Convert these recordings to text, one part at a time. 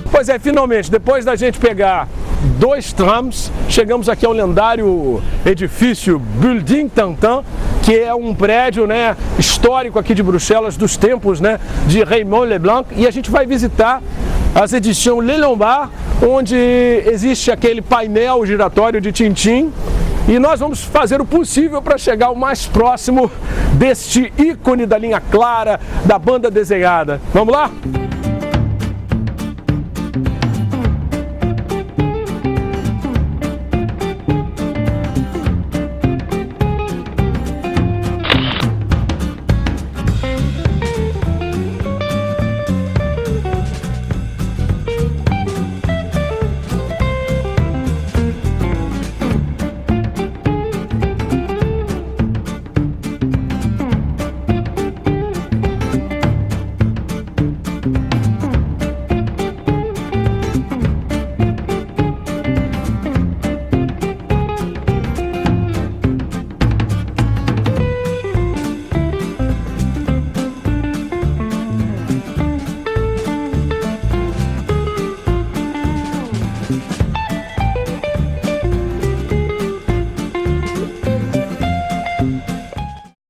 Pois é, finalmente, depois da gente pegar 2 trams, chegamos aqui ao lendário edifício Building Tantan, que é um prédio, né, histórico aqui de Bruxelas, dos tempos, né, de Raymond Leblanc, e a gente vai visitar as edições Les Lombards, onde existe aquele painel giratório de Tintin, e nós vamos fazer o possível para chegar o mais próximo deste ícone da linha clara, da banda desenhada. Vamos lá?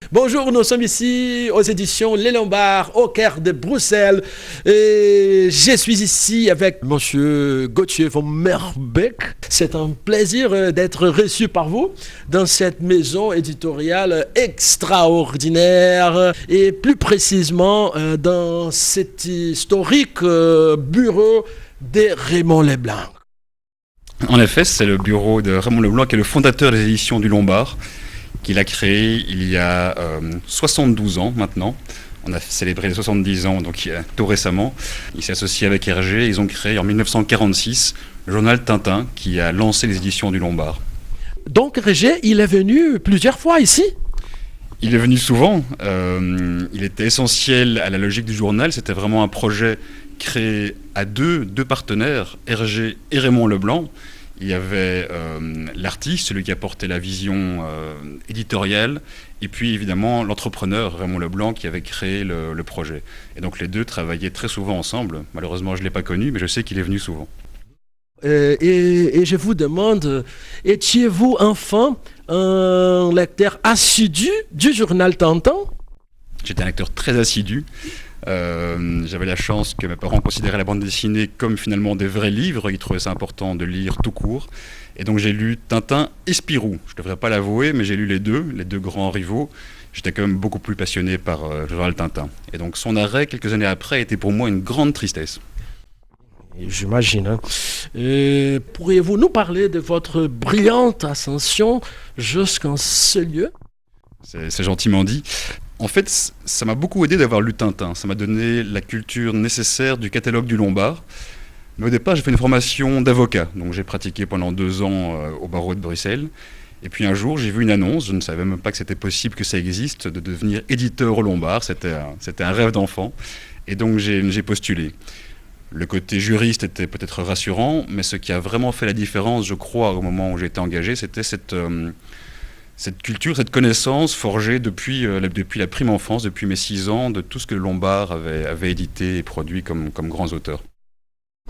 Bonjour, nous sommes ici aux éditions Les Lombards, au cœur de Bruxelles. Et je suis ici avec Monsieur Gauthier von Merbecq. C'est un plaisir d'être reçu par vous dans cette maison éditoriale extraordinaire et plus précisément dans cet historique bureau de Raymond Leblanc. En effet, c'est le bureau de Raymond Leblanc qui est le fondateur des éditions du Lombard, qu'il a créé il y a 72 ans maintenant. On a célébré les 70 ans donc tout récemment. Il s'est associé avec Hergé et ils ont créé en 1946 le journal Tintin qui a lancé les éditions du Lombard. Donc Hergé, il est venu plusieurs fois ici ? Il est venu souvent. Il était essentiel à la logique du journal. C'était vraiment un projet créé à deux partenaires, Hergé et Raymond Leblanc. Il y avait l'artiste, celui qui a porté la vision éditoriale, et puis évidemment l'entrepreneur Raymond Leblanc qui avait créé le projet. Et donc les deux travaillaient très souvent ensemble. Malheureusement, je ne l'ai pas connu, mais je sais qu'il est venu souvent. Et je vous demande, étiez-vous enfant un lecteur assidu du journal Tintin ? J'étais un lecteur très assidu. J'avais la chance que mes parents considéraient la bande dessinée comme finalement des vrais livres. Ils trouvaient ça important de lire tout court. Et donc j'ai lu Tintin et Spirou. Je ne devrais pas l'avouer, mais j'ai lu les deux grands rivaux. J'étais quand même beaucoup plus passionné par le journal Tintin. Et donc son arrêt, quelques années après, était pour moi une grande tristesse. J'imagine. Hein. Pourriez-vous nous parler de votre brillante ascension jusqu'en ce lieu ? C'est gentiment dit. En fait, ça m'a beaucoup aidé d'avoir lu Tintin. Ça m'a donné la culture nécessaire du catalogue du Lombard. Mais au départ, j'ai fait une formation d'avocat. Donc j'ai pratiqué pendant 2 ans au barreau de Bruxelles. Et puis un jour, j'ai vu une annonce. Je ne savais même pas que c'était possible, que ça existe, de devenir éditeur au Lombard. C'était un rêve d'enfant. Et donc j'ai postulé. Le côté juriste était peut-être rassurant, mais ce qui a vraiment fait la différence, je crois, au moment où j'ai été engagé, c'était cette culture, cette connaissance forgée depuis la prime enfance, depuis mes 6 ans, de tout ce que le Lombard avait édité et produit comme grands auteurs.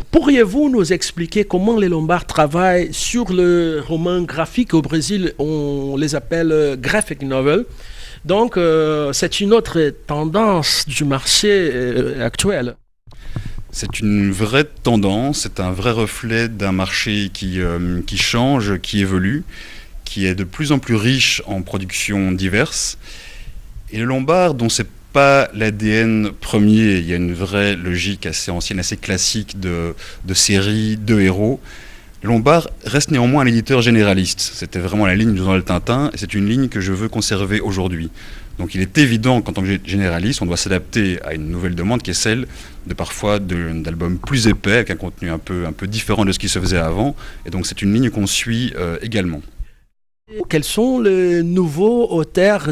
Pourriez-vous nous expliquer comment les Lombards travaillent sur le roman graphique? Au Brésil, on les appelle graphic novel. Donc, c'est une autre tendance du marché actuel. C'est une vraie tendance, c'est un vrai reflet d'un marché qui change, qui évolue, qui est de plus en plus riche en productions diverses. Et le Lombard, dont c'est pas l'ADN premier, il y a une vraie logique assez ancienne, assez classique de série, de héros. Lombard reste néanmoins un éditeur généraliste. C'était vraiment la ligne du journal Tintin et c'est une ligne que je veux conserver aujourd'hui. Donc il est évident qu'en tant que généraliste, on doit s'adapter à une nouvelle demande qui est celle de parfois d'albums plus épais, avec un contenu un peu différent de ce qui se faisait avant. Et donc c'est une ligne qu'on suit également. Quels sont les nouveaux auteurs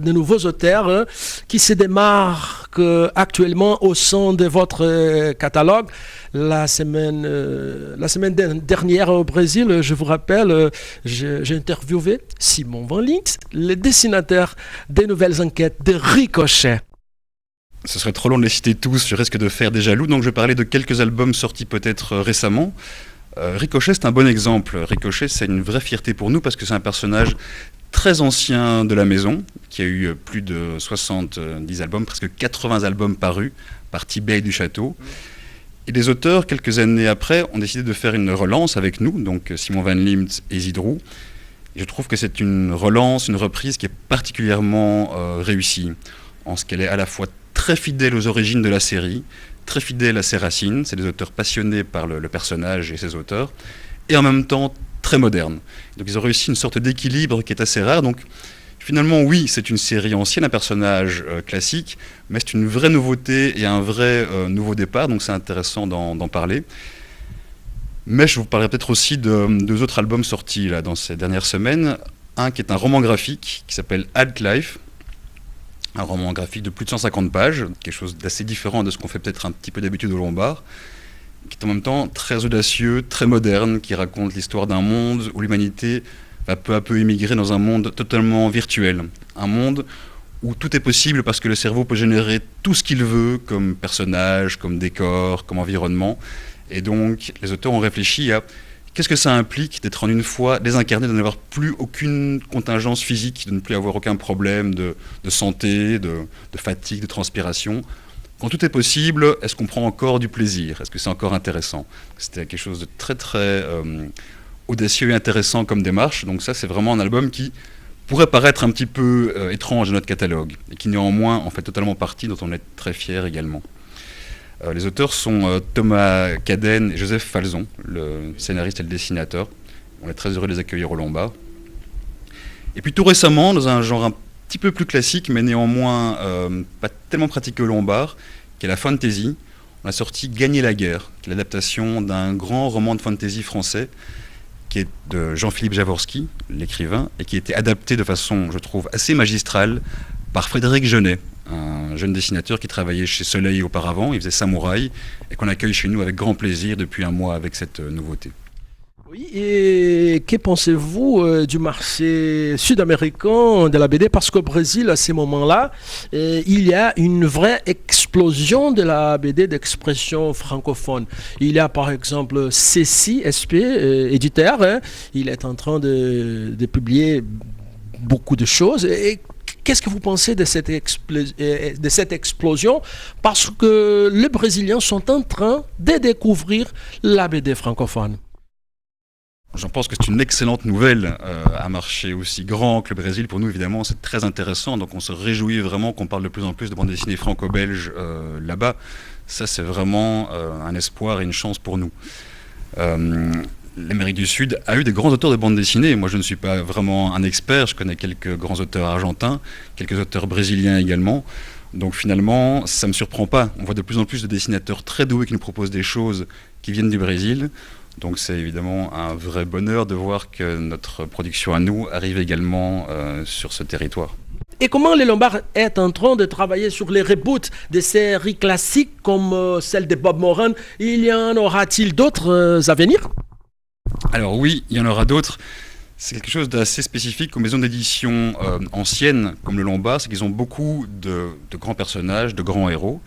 qui se démarquent actuellement au sein de votre catalogue? La semaine dernière au Brésil, je vous rappelle, j'ai interviewé Simon Van Linx, le dessinateur des nouvelles enquêtes de Ricochet. Ce serait trop long de les citer tous, je risque de faire des jaloux, donc je vais parler de quelques albums sortis peut-être récemment. Ricochet, c'est un bon exemple. Ricochet, c'est une vraie fierté pour nous parce que c'est un personnage très ancien de la maison, qui a eu plus de 70 albums, presque 80 albums parus par Tibet du Château. Et les auteurs, quelques années après, ont décidé de faire une relance avec nous, donc Simon Van Liemt et Zidrou. Et je trouve que c'est une relance, une reprise qui est particulièrement réussie, en ce qu'elle est à la fois très fidèle aux origines de la série, très fidèle à ses racines, c'est des auteurs passionnés par le personnage et ses auteurs, et en même temps très modernes. Donc ils ont réussi une sorte d'équilibre qui est assez rare. Donc finalement oui, c'est une série ancienne, un personnage classique, mais c'est une vraie nouveauté et un vrai nouveau départ, donc c'est intéressant d'en parler. Mais je vous parlerai peut-être aussi de deux autres albums sortis là, dans ces dernières semaines. Un qui est un roman graphique qui s'appelle Alt Life, un roman graphique de plus de 150 pages, quelque chose d'assez différent de ce qu'on fait peut-être un petit peu d'habitude au Lombard, qui est en même temps très audacieux, très moderne, qui raconte l'histoire d'un monde où l'humanité va peu à peu émigrer dans un monde totalement virtuel. Un monde où tout est possible parce que le cerveau peut générer tout ce qu'il veut comme personnage, comme décor, comme environnement. Et donc les auteurs ont réfléchi à qu'est-ce que ça implique d'être en une fois désincarné, de n'avoir plus aucune contingence physique, de ne plus avoir aucun problème de santé, de fatigue, de transpiration. Quand tout est possible, est-ce qu'on prend encore du plaisir? Est-ce que c'est encore intéressant? C'était quelque chose de très très audacieux et intéressant comme démarche. Donc ça, c'est vraiment un album qui pourrait paraître un petit peu étrange dans notre catalogue et qui néanmoins en fait totalement partie, dont on est très fiers également. Les auteurs sont Thomas Cadenne et Joseph Falzon, le scénariste et le dessinateur. On est très heureux de les accueillir au Lombard. Et puis tout récemment, dans un genre un petit peu plus classique, mais néanmoins pas tellement pratiqué au Lombard, qui est la fantasy, on a sorti Gagner la guerre, qui est l'adaptation d'un grand roman de fantasy français, qui est de Jean-Philippe Jaworski, l'écrivain, et qui a été adapté de façon, je trouve, assez magistrale par Frédéric Genet, un jeune dessinateur qui travaillait chez Soleil auparavant, il faisait Samouraï, et qu'on accueille chez nous avec grand plaisir depuis un mois avec cette nouveauté. Oui, et que pensez-vous du marché sud-américain de la BD? Parce qu'au Brésil, à ces moments-là, il y a une vraie explosion de la BD d'expression francophone. Il y a par exemple Cécile, SP, éditeur, il est en train de publier beaucoup de choses. Et qu'est-ce que vous pensez de cette explosion? Parce que les Brésiliens sont en train de découvrir la BD francophone. J'en pense que c'est une excellente nouvelle. Un marché aussi grand que le Brésil, pour nous évidemment, c'est très intéressant. Donc on se réjouit vraiment qu'on parle de plus en plus de bande dessinée franco-belge là-bas. Ça, c'est vraiment un espoir et une chance pour nous. L'Amérique du Sud a eu des grands auteurs de bande dessinée. Moi, je ne suis pas vraiment un expert. Je connais quelques grands auteurs argentins, quelques auteurs brésiliens également. Donc finalement, ça ne me surprend pas. On voit de plus en plus de dessinateurs très doués qui nous proposent des choses qui viennent du Brésil. Donc c'est évidemment un vrai bonheur de voir que notre production à nous arrive également sur ce territoire. Et comment les Lombards est en train de travailler sur les reboots des séries classiques comme celle de Bob Moran? Il y en aura-t-il d'autres à venir? Alors oui, il y en aura d'autres. C'est quelque chose d'assez spécifique aux maisons d'édition anciennes comme le Lombard, c'est qu'ils ont beaucoup de grands personnages, de grands héros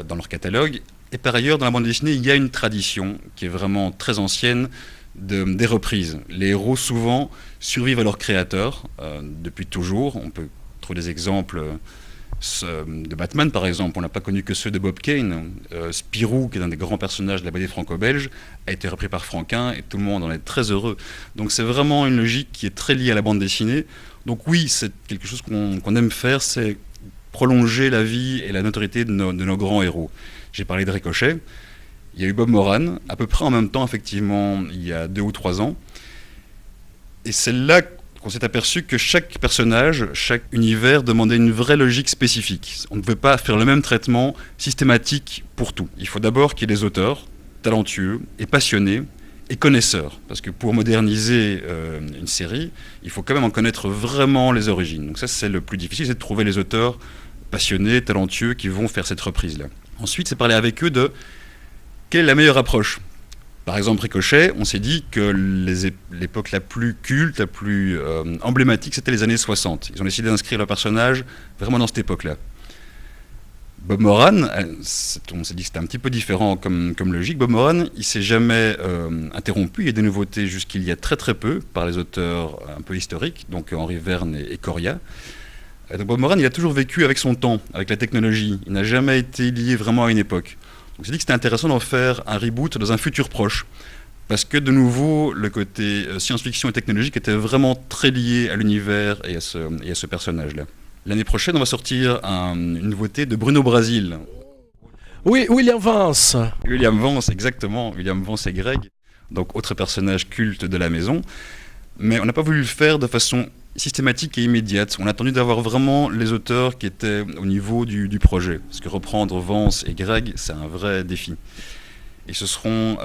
dans leur catalogue. Et par ailleurs, dans la bande dessinée, il y a une tradition qui est vraiment très ancienne des reprises. Les héros, souvent, survivent à leur créateur depuis toujours. On peut trouver des exemples de Batman, par exemple. On n'a pas connu que ceux de Bob Kane. Spirou, qui est un des grands personnages de la BD franco-belge, a été repris par Franquin et tout le monde en est très heureux. Donc c'est vraiment une logique qui est très liée à la bande dessinée. Donc oui, c'est quelque chose qu'on aime faire, c'est prolonger la vie et la notoriété de nos grands héros. J'ai parlé de Ricochet, il y a eu Bob Moran, à peu près en même temps, effectivement, il y a 2 ou 3 ans. Et c'est là qu'on s'est aperçu que chaque personnage, chaque univers demandait une vraie logique spécifique. On ne pouvait pas faire le même traitement systématique pour tout. Il faut d'abord qu'il y ait des auteurs talentueux et passionnés et connaisseurs. Parce que pour moderniser une série, il faut quand même en connaître vraiment les origines. Donc ça, c'est le plus difficile, c'est de trouver les auteurs passionnés, talentueux, qui vont faire cette reprise-là. Ensuite, c'est parler avec eux de quelle est la meilleure approche. Par exemple, Ricochet, on s'est dit que l'époque la plus culte, la plus emblématique, c'était les années 60. Ils ont décidé d'inscrire leur personnage vraiment dans cette époque-là. Bob Moran, on s'est dit que c'était un petit peu différent comme logique. Bob Moran, il ne s'est jamais interrompu. Il y a des nouveautés jusqu'il y a très très peu par les auteurs un peu historiques, donc Henri Verne et Coria. Donc Bob Moran, il a toujours vécu avec son temps, avec la technologie. Il n'a jamais été lié vraiment à une époque. Donc j'ai dit que c'était intéressant d'en faire un reboot dans un futur proche. Parce que de nouveau, le côté science-fiction et technologique était vraiment très lié à l'univers et à ce personnage-là. L'année prochaine, on va sortir une nouveauté de Bruno Brasil. Oui, William Vance. William Vance, exactement. William Vance et Greg, donc autre personnage culte de la maison. Mais on n'a pas voulu le faire de façon systématique et immédiate. On a attendu d'avoir vraiment les auteurs qui étaient au niveau du projet. Parce que reprendre Vance et Greg, c'est un vrai défi. Et ce seront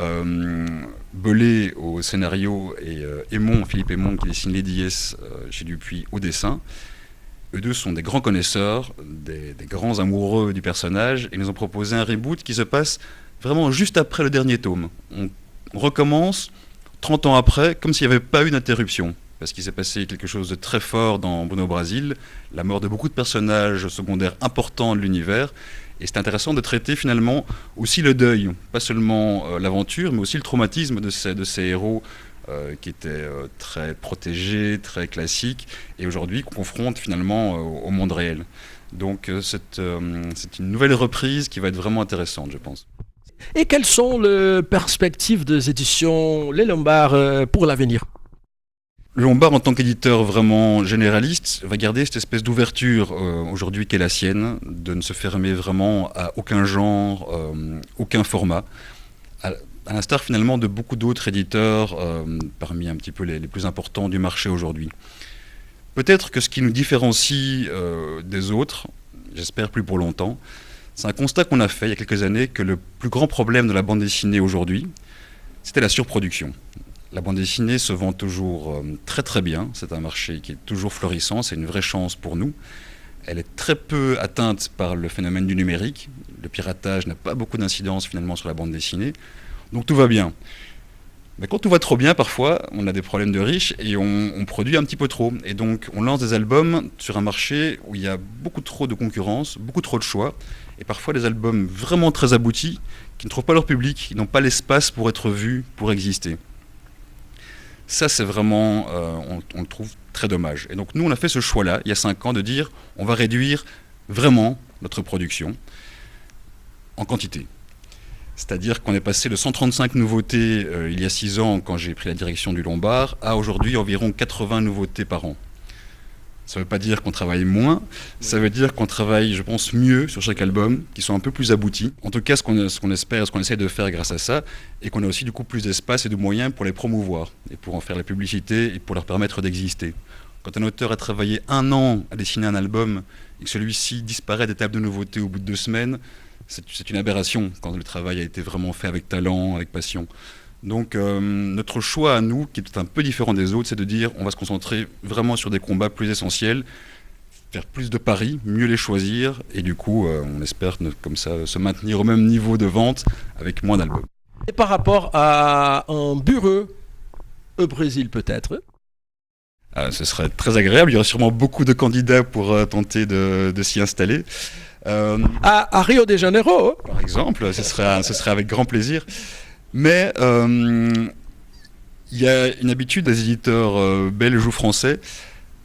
Belé au scénario et Philippe Aymon qui dessine Lady S chez Dupuis au dessin. Eux deux sont des grands connaisseurs, des grands amoureux du personnage, et ils nous ont proposé un reboot qui se passe vraiment juste après le dernier tome. On recommence 30 ans après, comme s'il n'y avait pas eu d'interruption. Parce qu'il s'est passé quelque chose de très fort dans Bruno Brasil, la mort de beaucoup de personnages secondaires importants de l'univers. Et c'est intéressant de traiter finalement aussi le deuil, pas seulement l'aventure, mais aussi le traumatisme de ces héros qui étaient très protégés, très classiques, et aujourd'hui qu'on confronte finalement au monde réel. Donc c'est une nouvelle reprise qui va être vraiment intéressante, je pense. Et quelles sont les perspectives des éditions Les Lombards pour l'avenir ? Le Lombard, en tant qu'éditeur vraiment généraliste, va garder cette espèce d'ouverture aujourd'hui qui est la sienne, de ne se fermer vraiment à aucun genre, aucun format. À l'instar finalement de beaucoup d'autres éditeurs, parmi un petit peu les plus importants du marché aujourd'hui. Peut-être que ce qui nous différencie des autres, j'espère plus pour longtemps, c'est un constat qu'on a fait il y a quelques années que le plus grand problème de la bande dessinée aujourd'hui, c'était la surproduction. La bande dessinée se vend toujours très très bien, c'est un marché qui est toujours florissant, c'est une vraie chance pour nous. Elle est très peu atteinte par le phénomène du numérique, le piratage n'a pas beaucoup d'incidence finalement sur la bande dessinée, donc tout va bien. Mais quand tout va trop bien, parfois, on a des problèmes de riches et on produit un petit peu trop. Et donc on lance des albums sur un marché où il y a beaucoup trop de concurrence, beaucoup trop de choix, et parfois des albums vraiment très aboutis qui ne trouvent pas leur public, qui n'ont pas l'espace pour être vus, pour exister. Ça, c'est vraiment, on le trouve très dommage. Et donc nous, on a fait ce choix-là, il y a 5 ans, de dire on va réduire vraiment notre production en quantité. C'est-à-dire qu'on est passé de 135 nouveautés il y a 6 ans, quand j'ai pris la direction du Lombard, à aujourd'hui environ 80 nouveautés par an. Ça ne veut pas dire qu'on travaille moins, ça veut dire qu'on travaille, je pense, mieux sur chaque album, qui sont un peu plus aboutis. En tout cas, ce qu'on espère, ce qu'on essaie de faire grâce à ça, et qu'on a aussi du coup plus d'espace et de moyens pour les promouvoir, et pour en faire la publicité, et pour leur permettre d'exister. Quand un auteur a travaillé 1 an à dessiner un album, et que celui-ci disparaît des tables de nouveautés au bout de 2 semaines, c'est une aberration quand le travail a été vraiment fait avec talent, avec passion. Donc notre choix à nous, qui est un peu différent des autres, c'est de dire on va se concentrer vraiment sur des combats plus essentiels, faire plus de paris, mieux les choisir, et du coup on espère comme ça se maintenir au même niveau de vente avec moins d'albums. Et par rapport à un bureau au Brésil peut-être ? Ce serait très agréable, il y aurait sûrement beaucoup de candidats pour tenter de s'y installer. À Rio de Janeiro ? Par exemple, ce serait avec grand plaisir. Mais il y a une habitude des éditeurs belges ou français,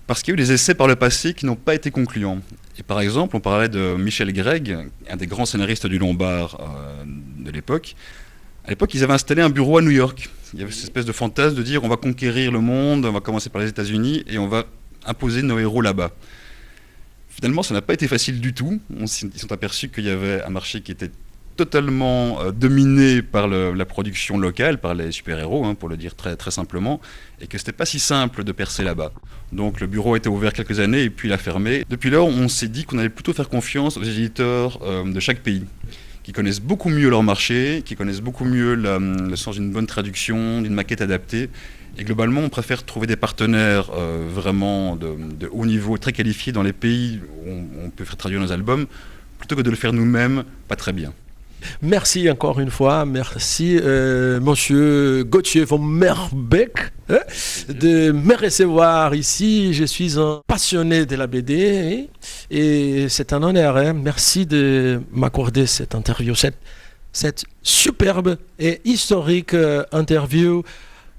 parce qu'il y a eu des essais par le passé qui n'ont pas été concluants. Et par exemple, on parlait de Michel Greg, un des grands scénaristes du Lombard de l'époque. À l'époque, ils avaient installé un bureau à New York. Il y avait cette espèce de fantasme de dire on va conquérir le monde, on va commencer par les États-Unis et on va imposer nos héros là-bas. Finalement, ça n'a pas été facile du tout. Ils sont aperçus qu'il y avait un marché qui était totalement dominé par la production locale, par les super-héros, hein, pour le dire très, très simplement, et que c'était pas si simple de percer là-bas. Donc le bureau a été ouvert quelques années et puis il a fermé. Depuis lors, on s'est dit qu'on allait plutôt faire confiance aux éditeurs de chaque pays, qui connaissent beaucoup mieux leur marché, qui connaissent beaucoup mieux le sens d'une bonne traduction, d'une maquette adaptée. Et globalement, on préfère trouver des partenaires vraiment de haut niveau, très qualifiés dans les pays où on peut faire traduire nos albums, plutôt que de le faire nous-mêmes, pas très bien. Merci encore une fois, merci Monsieur Gauthier von Merbeck de me recevoir ici. Je suis un passionné de la BD et c'est un honneur. Merci de m'accorder cette interview, cette superbe et historique interview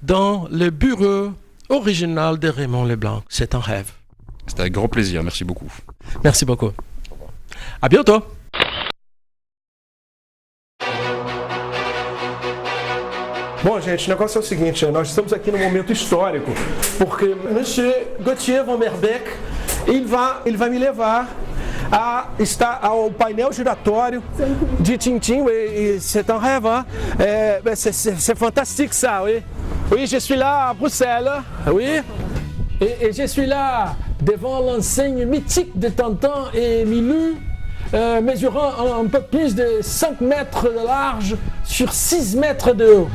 dans le bureau original de Raymond Leblanc. C'est un rêve. C'était avec grand plaisir, merci beaucoup. Merci beaucoup. À bientôt. Bom, gente, o negócio é o seguinte, nós estamos aqui num momento histórico, porque Monsieur Gauthier von Merbeck, ele vai me levar ao painel giratório de Tintin, et c'est un rêve, hein? C'est fantastique ça, oui. Oui, je suis là à Bruxelles, oui, et je suis là devant l'enseigne mythique de Tintin et Milou, mesurant un peu plus de 5 mètres de large sur 6 mètres de haut.